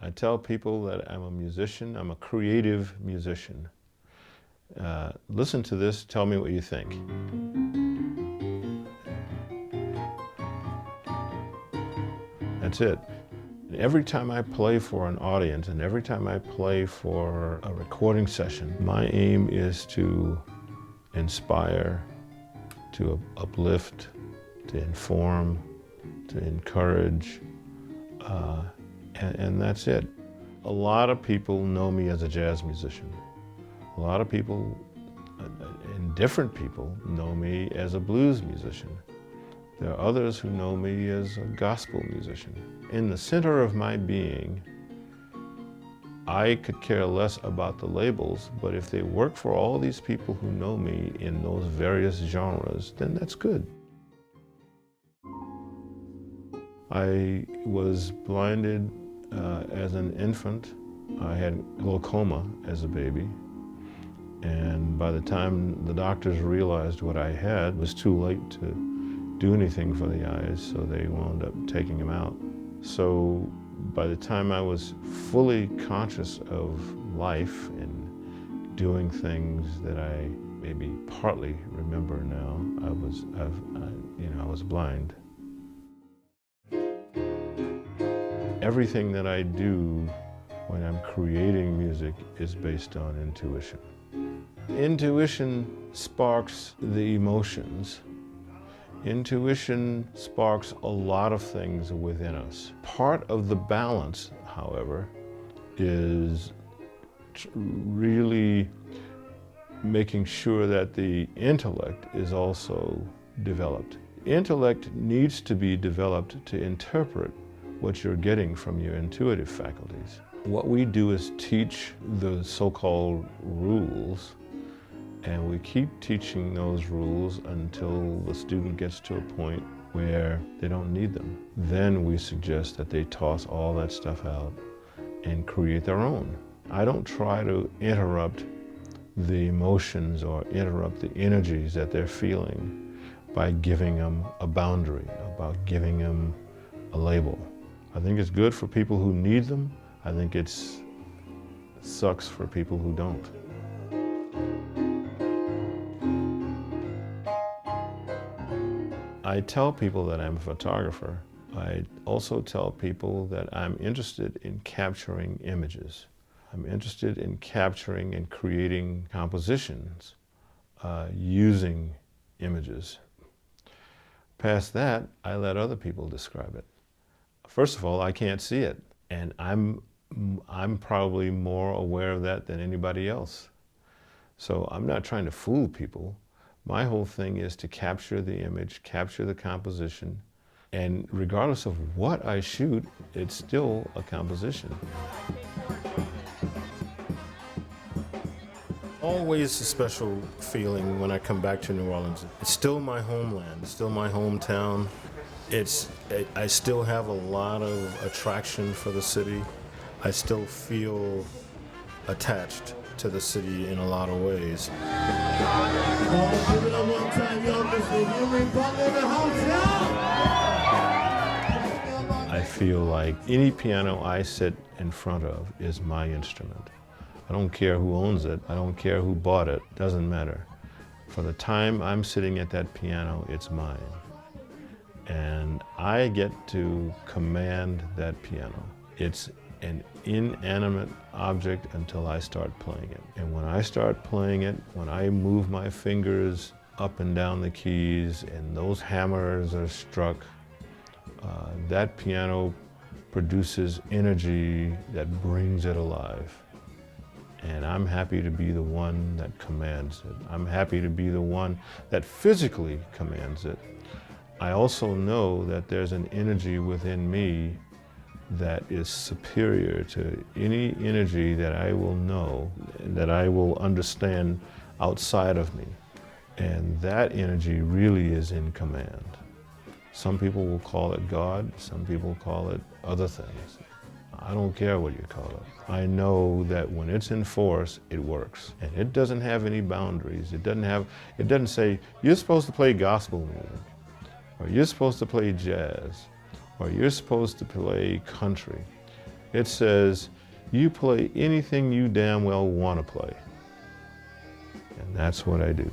I tell people that I'm a musician, I'm a creative musician. Listen to this, tell me what you think. That's it. Every time I play for an audience and every time I play for a recording session, my aim is to inspire, to uplift, to inform, to encourage, and that's it. A lot of people know me as a jazz musician. A lot of people, and different people, know me as a blues musician. There are others who know me as a gospel musician. In the center of my being, I could care less about the labels, but if they work for all these people who know me in those various genres, then that's good. I was blinded as an infant. I had glaucoma as a baby. And by the time the doctors realized what I had, it was too late to do anything for the eyes, so they wound up taking them out. So by the time I was fully conscious of life and doing things that I maybe partly remember now, I was blind. Everything that I do when I'm creating music is based on intuition. Intuition sparks the emotions. Intuition sparks a lot of things within us. Part of the balance, however, is really making sure that the intellect is also developed. Intellect needs to be developed to interpret what you're getting from your intuitive faculties. What we do is teach the so-called rules, and we keep teaching those rules until the student gets to a point where they don't need them. Then we suggest that they toss all that stuff out and create their own. I don't try to interrupt the emotions or interrupt the energies that they're feeling by giving them a boundary, about giving them a label. I think it's good for people who need them. I think it sucks for people who don't. I tell people that I'm a photographer. I also tell people that I'm interested in capturing images. I'm interested in capturing and creating compositions using images. Past that, I let other people describe it. First of all, I can't see it, and I'm probably more aware of that than anybody else. So I'm not trying to fool people. My whole thing is to capture the image, capture the composition, and regardless of what I shoot, it's still a composition. Always a special feeling when I come back to New Orleans. It's still my homeland, it's still my hometown. I still have a lot of attraction for the city. I still feel attached to the city in a lot of ways. I feel like any piano I sit in front of is my instrument. I don't care who owns it, I don't care who bought it, doesn't matter. For the time I'm sitting at that piano, it's mine. And I get to command that piano. It's an inanimate object until I start playing it. And when I start playing it, when I move my fingers up and down the keys and those hammers are struck, that piano produces energy that brings it alive. And I'm happy to be the one that commands it. I'm happy to be the one that physically commands it. I also know that there's an energy within me that is superior to any energy that I will know, that I will understand outside of me. And that energy really is in command. Some people will call it God, some people call it other things. I don't care what you call it. I know that when it's in force, it works. And it doesn't have any boundaries. It doesn't say, you're supposed to play gospel music, or you're supposed to play jazz, or you're supposed to play country. It says, you play anything you damn well want to play. And that's what I do.